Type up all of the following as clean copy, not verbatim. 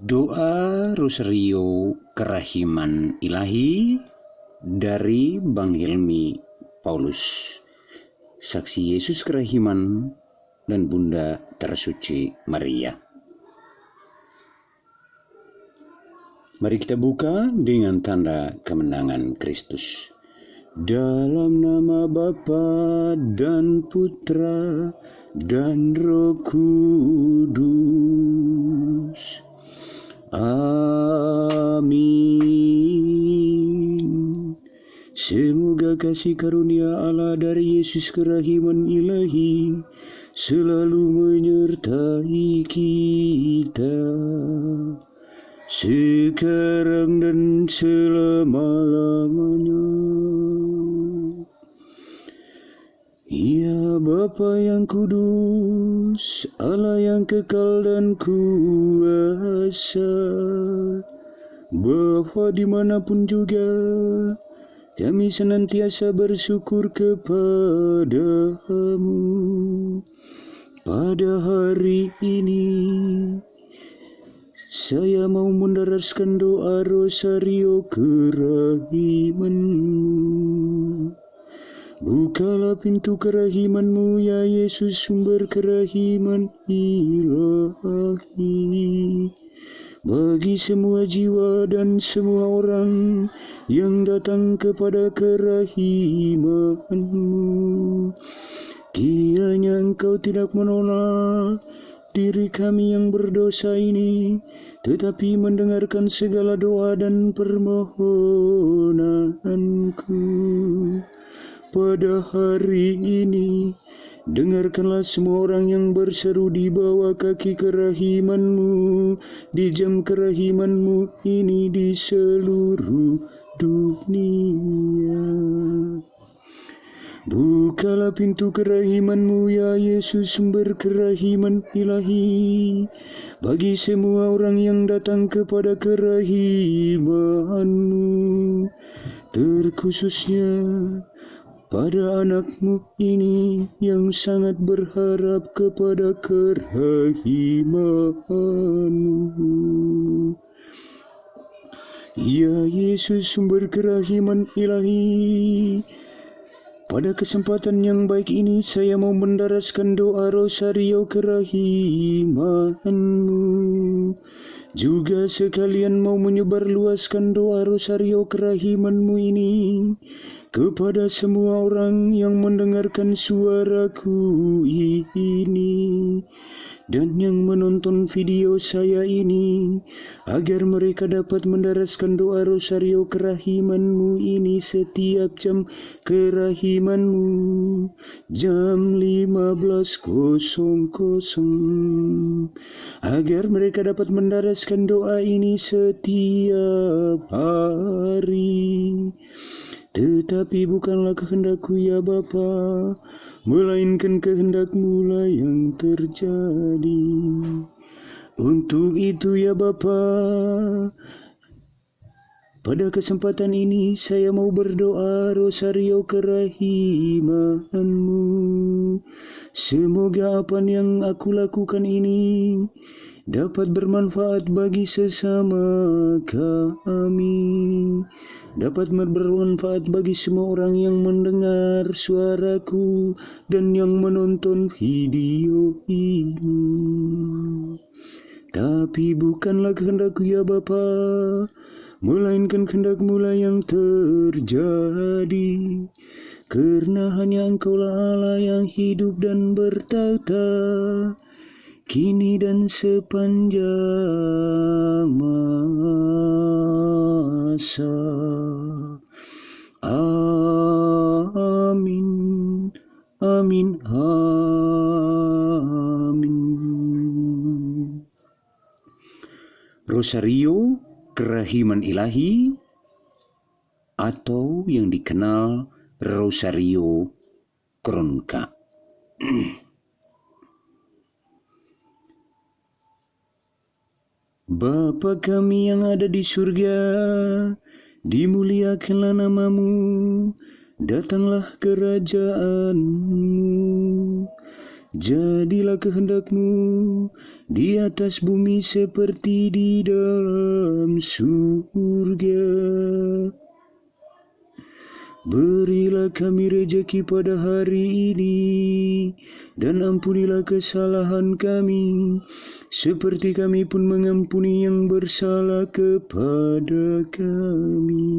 Doa Rosario Kerahiman Ilahi dari Bang Hilmi Paulus, Saksi Yesus Kerahiman dan Bunda Tersuci Maria. Mari kita buka dengan tanda kemenangan Kristus. Dalam nama Bapa dan Putra dan Roh Kudus. Amin. Semoga kasih karunia Allah dari Yesus Kerahiman Ilahi selalu menyertai kita sekarang dan selama-lamanya. Ya Bapa yang kudus, Allah yang kekal dan kuasa, bahwa dimanapun juga kami senantiasa bersyukur kepadamu. Pada hari ini saya mau menderaskan doa Rosario Kerahiman-Mu. Bukalah pintu kerahiman-Mu, ya Yesus, sumber kerahiman ilahi, bagi semua jiwa dan semua orang yang datang kepada kerahiman-Mu. Kiranya Engkau tidak menolak diri kami yang berdosa ini, tetapi mendengarkan segala doa dan permohonanku. Pada hari ini, dengarkanlah semua orang yang berseru di bawah kaki kerahiman-Mu, di jam kerahiman-Mu ini di seluruh dunia. Bukalah pintu kerahiman-Mu, ya Yesus, sumber kerahiman ilahi, bagi semua orang yang datang kepada kerahiman-Mu, terkhususnya pada anak-Mu ini yang sangat berharap kepada kerahiman-Mu. Ya Yesus, sumber kerahiman ilahi, pada kesempatan yang baik ini saya mau menderaskan doa Rosario Kerahiman-Mu. Juga sekalian mau menyebarluaskan doa Rosario Kerahiman-Mu ini kepada semua orang yang mendengarkan suaraku ini dan yang menonton video saya ini, agar mereka dapat menderaskan doa Rosario Kerahiman-Mu ini setiap jam kerahiman-Mu, jam 15.00, agar mereka dapat menderaskan doa ini setiap hari. Tetapi bukanlah kehendak-Ku, ya Bapa, melainkan kehendak-Mu lah yang terjadi. Untuk itu, ya Bapa, pada kesempatan ini saya mau berdoa Rosario Kerahiman-Mu. Semoga apa yang aku lakukan ini dapat bermanfaat bagi sesama kami, dapat bermanfaat bagi semua orang yang mendengar suaraku dan yang menonton video ini. Tapi bukanlah kehendak-Ku, ya Bapa, melainkan kehendak-Mu lah yang terjadi. Karena hanya Engkaulah Allah yang hidup dan bertahta, kini dan sepanjang masa. Amin, amin, amin. Rosario Kerahiman Ilahi, atau yang dikenal Rosario Kronka. Bapa kami yang ada di surga, dimuliakanlah nama-Mu, datanglah kerajaan-Mu, Jadilah kehendak-Mu di atas bumi seperti di dalam surga. Berilah kami rejeki pada hari ini, dan ampunilah kesalahan kami, seperti kami pun mengampuni yang bersalah kepada kami.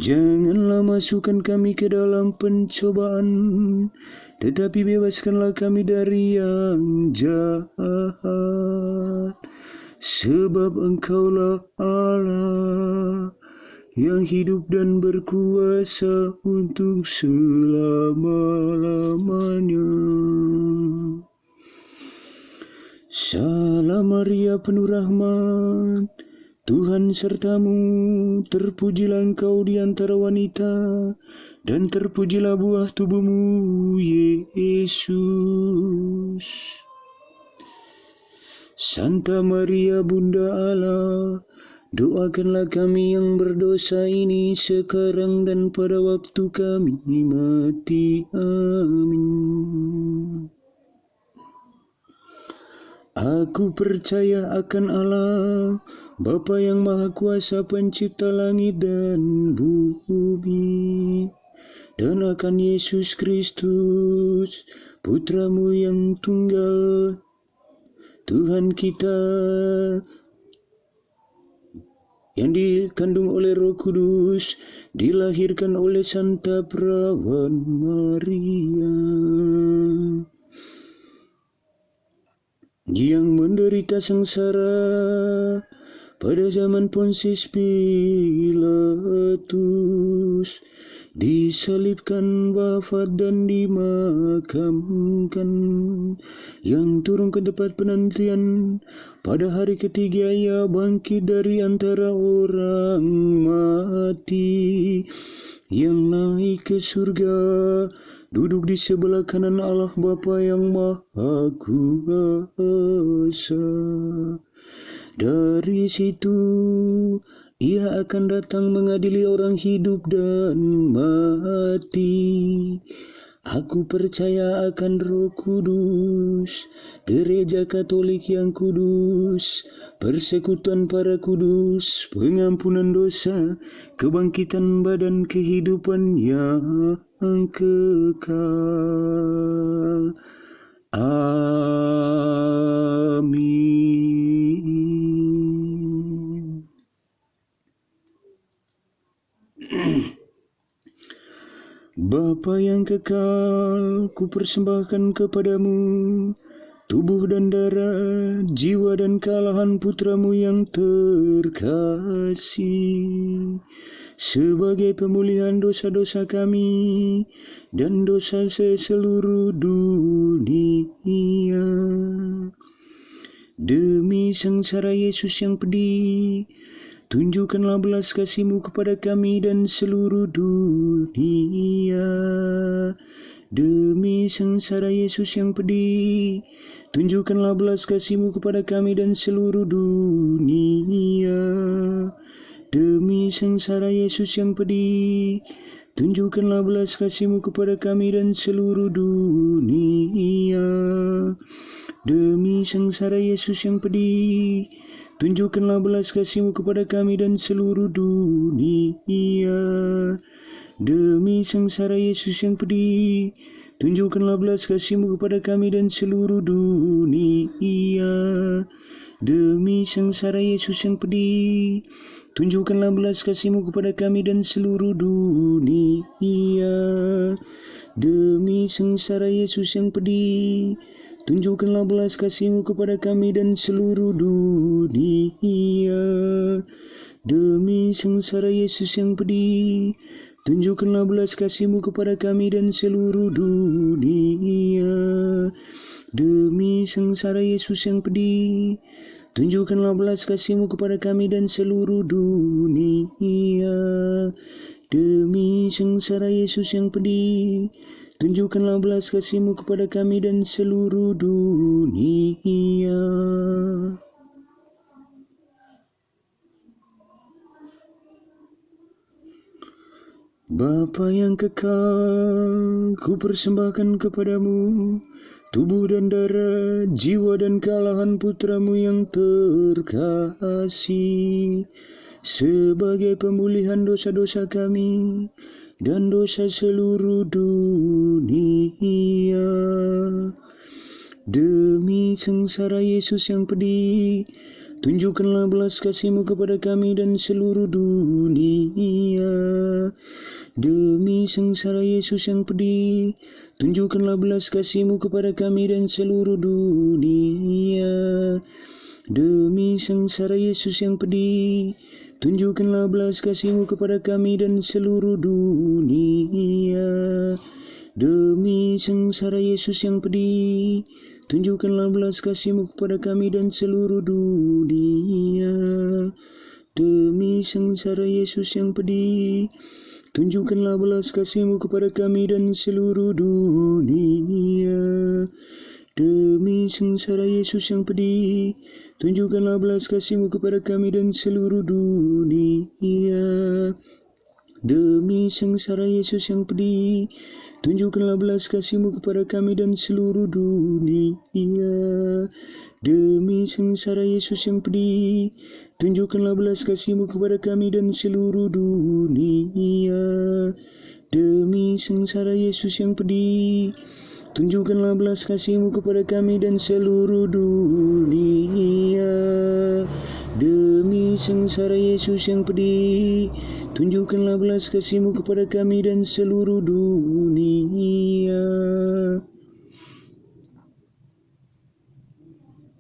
Janganlah masukkan kami ke dalam pencobaan, tetapi bebaskanlah kami dari yang jahat. Sebab Engkaulah Allah yang hidup dan berkuasa untuk selama-lamanya. Salam Maria, penuh rahmat, Tuhan sertamu, terpujilah engkau di antara wanita, dan terpujilah buah tubuhmu, Yesus. Santa Maria, Bunda Allah, doakanlah kami yang berdosa ini sekarang dan pada waktu kami mati. Amin. Aku percaya akan Allah, Bapa yang Maha Kuasa, pencipta langit dan bumi, dan akan Yesus Kristus, Putra-Mu yang tunggal, Tuhan kita, yang dikandung oleh Roh Kudus, dilahirkan oleh Santa Perawan Maria, yang menderita sengsara pada zaman Pontius Pilatus, disalibkan, wafat dan dimakamkan, yang turun ke tempat penantian, pada hari ketiga ia bangkit dari antara orang mati, yang naik ke surga, duduk di sebelah kanan Allah Bapa yang Maha Kuasa. Dari situ ia akan datang mengadili orang hidup dan mati. Aku percaya akan Roh Kudus, Gereja Katolik yang kudus, persekutuan para kudus, pengampunan dosa, kebangkitan badan, kehidupan yang kekal. Amin. Bapa yang kekal, ku persembahkan kepadamu tubuh dan darah, jiwa dan kealahan Putra-Mu yang terkasih, sebagai pemulihan dosa-dosa kami dan dosa seluruh dunia. Demi sengsara Yesus yang pedih, tunjukkanlah belas kasih-Mu kepada kami dan seluruh dunia. Demi sengsara Yesus yang pedih, tunjukkanlah belas kasih-Mu kepada kami dan seluruh dunia. Demi sengsara Yesus yang pedih, tunjukkanlah belas kasih-Mu kepada kami dan seluruh dunia. Demi sengsara Yesus yang pedih, tunjukkanlah belas kasih-Mu kepada kami dan seluruh dunia. Demi sengsara Yesus yang pedih, tunjukkanlah belas kasih-Mu kepada kami dan seluruh dunia. Demi sengsara Yesus yang pedih, tunjukkanlah belas kasih-Mu kepada kami dan seluruh dunia. Demi sengsara Yesus yang pedih, tunjukkanlah belas kasih-Mu kepada kami dan seluruh dunia. Demi sengsara Yesus yang pedih, tunjukkanlah belas kasih-Mu kepada kami dan seluruh dunia. Demi sengsara Yesus yang pedih, tunjukkanlah belas kasih-Mu kepada kami dan seluruh dunia. Demi sengsara Yesus yang pedih, tunjukkanlah belas kasih-Mu kepada kami dan seluruh dunia. Bapa yang kekal, ku persembahkan kepadamu tubuh dan darah, jiwa dan kealahan putramu yang terkasih, sebagai pemulihan dosa-dosa kami dan dosa seluruh dunia. Demi sengsara Yesus yang pedih, tunjukkanlah belas kasih-Mu kepada kami dan seluruh dunia. Demi sengsara Yesus yang pedih, tunjukkanlah belas kasih-Mu kepada kami dan seluruh dunia. Demi sengsara Yesus yang pedih, tunjukkanlah belas kasih-Mu kepada kami dan seluruh dunia. Demi sengsara Yesus yang pedih, tunjukkanlah belas kasih-Mu kepada kami dan seluruh dunia. Demi sengsara Yesus yang pedih, tunjukkanlah belas kasih-Mu kepada kami dan seluruh dunia. Demi sengsara Yesus yang pedih, tunjukkanlah belas kasih-Mu kepada kami dan seluruh dunia. Demi sengsara Yesus yang pedih, tunjukkanlah belas kasih-Mu kepada kami dan seluruh dunia. Demi sengsara Yesus yang pedih, tunjukkanlah belas kasih-Mu kepada kami dan seluruh dunia. Demi sengsara Yesus yang pedih, tunjukkanlah belas kasih-Mu kepada kami dan seluruh dunia. Demi sengsara Yesus yang pedih, tunjukkanlah belas kasih-Mu kepada kami dan seluruh dunia.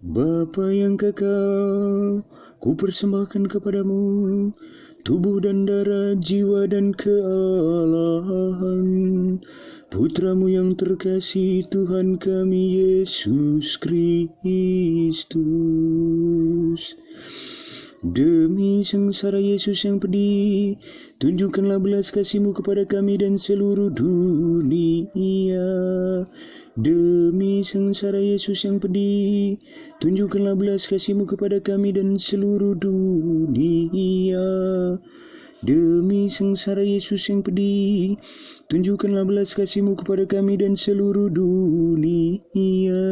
Bapa yang kekal, ku persembahkan kepadamu tubuh dan darah, jiwa dan kealahan putramu yang terkasih, Tuhan kami Yesus Kristus. Demi sengsara Yesus yang pedih, tunjukkanlah belas kasih-Mu kepada kami dan seluruh dunia. Demi sengsara Yesus yang pedih, tunjukkanlah belas kasih-Mu kepada kami dan seluruh dunia. Demi sengsara Yesus yang pedih, tunjukkanlah belas kasih-Mu kepada kami dan seluruh dunia.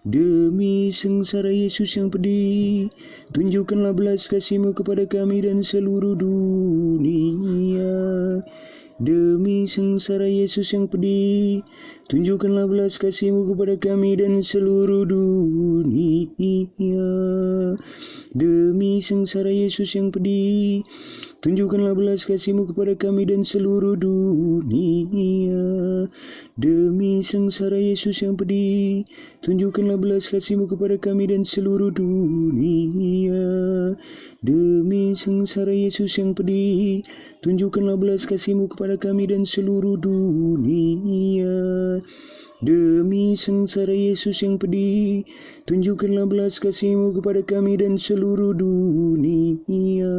Demi sengsara Yesus yang pedih, tunjukkanlah belas kasih-Mu kepada kami dan seluruh dunia. Demi sengsara Yesus yang pedih, tunjukkanlah belas kasih-Mu kepada kami dan seluruh dunia. Demi sengsara Yesus yang pedih, tunjukkanlah belas kasih-Mu kepada kami dan seluruh dunia. Demi sengsara Yesus yang pedih, tunjukkanlah belas kasih-Mu kepada kami dan seluruh dunia. Demi sengsara Yesus yang pedih, tunjukkanlah belas kasih-Mu kepada kami dan seluruh dunia. Demi sengsara Yesus yang pedih, tunjukkanlah belas kasih-Mu kepada kami dan seluruh dunia.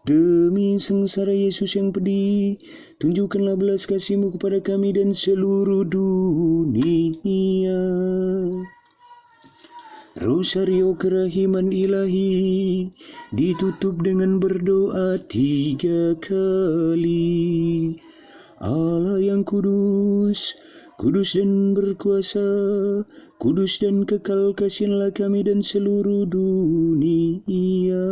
Demi sengsara Yesus yang pedih, tunjukkanlah belas kasih-Mu kepada kami dan seluruh dunia. Rosario kerahiman ilahi ditutup dengan berdoa 3 kali. Allah yang kudus, kudus dan berkuasa, kudus dan kekal, kasihilah kami dan seluruh dunia.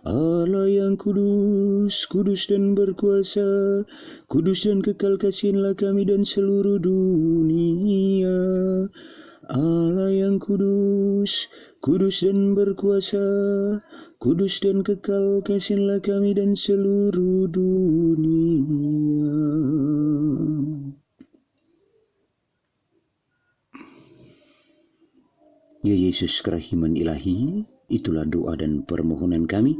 Allah yang kudus, kudus dan berkuasa, kudus dan kekal, kasihilah kami dan seluruh dunia. Allah yang kudus, kudus dan berkuasa, kudus dan kekal, kasihilah kami dan seluruh dunia. Ya Yesus kerahiman ilahi, itulah doa dan permohonan kami.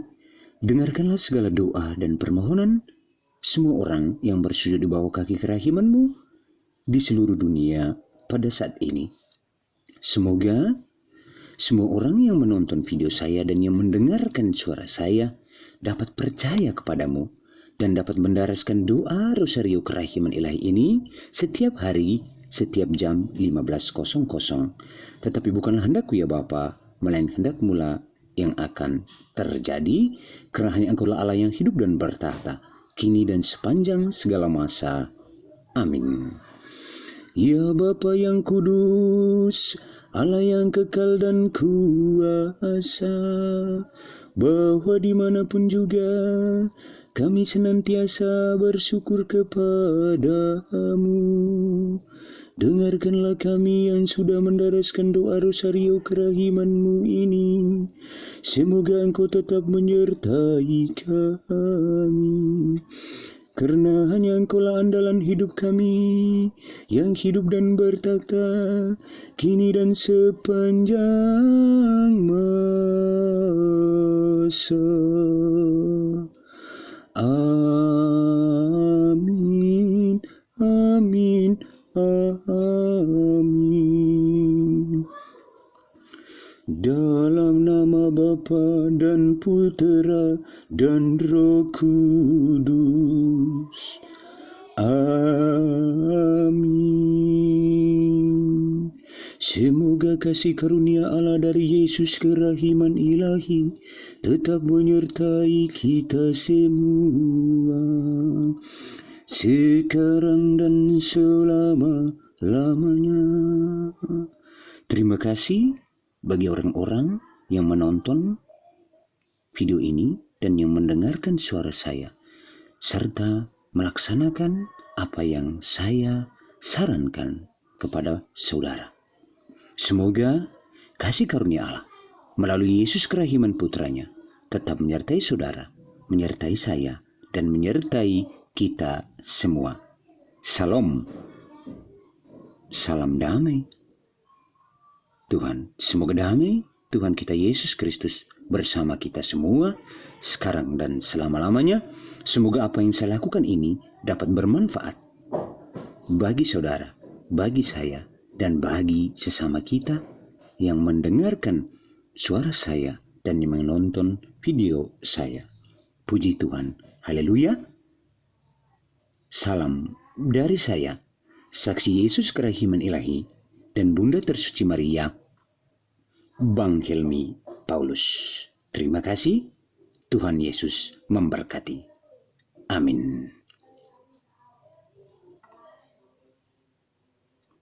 Dengarkanlah segala doa dan permohonan semua orang yang bersujud di bawah kaki kerahiman-Mu di seluruh dunia pada saat ini. Semoga semua orang yang menonton video saya dan yang mendengarkan suara saya dapat percaya kepadamu dan dapat mendaraskan doa Rosario Kerahiman Ilahi ini setiap hari, setiap jam 15.00. Tetapi bukanlah hendakku ya Bapa, melainkan hendak-Mu lah yang akan terjadi, karena hanya Engkau lah Allah yang hidup dan bertahta. kini dan sepanjang segala masa. Amin. Ya Bapa yang kudus, Allah yang kekal dan kuasa, bahwa dimanapun juga kami senantiasa bersyukur kepadamu. Dengarkanlah kami yang sudah mendaraskan doa rosario kerahiman-Mu ini. Semoga Engkau tetap menyertai kami. Karena hanya Engkaulah andalan hidup kami, yang hidup dan bertakhta, kini dan sepanjang masa. Amin, amin, amin. Dalam nama Bapa dan Putera dan Roh Kudus. Amin. Semoga kasih karunia Allah dari Yesus kerahiman ilahi tetap menyertai kita semua, sekarang dan selama-lamanya. Terima kasih bagi orang-orang yang menonton video ini dan yang mendengarkan suara saya, serta melaksanakan apa yang saya sarankan kepada saudara. Semoga kasih karunia Allah melalui Yesus kerahiman putranya tetap menyertai saudara, menyertai saya, dan menyertai kita semua. Salam. Salam damai. Tuhan, semoga damai Tuhan kita Yesus Kristus bersama kita semua, sekarang dan selama-lamanya. Semoga apa yang saya lakukan ini dapat bermanfaat bagi saudara, bagi saya, dan bagi sesama kita yang mendengarkan suara saya dan yang menonton video saya. Puji Tuhan. Haleluya. Salam dari saya, saksi Yesus kerahiman ilahi, dan Bunda Tersuci Maria, Bang Helmi Paulus. Terima kasih. Tuhan Yesus memberkati. Amin.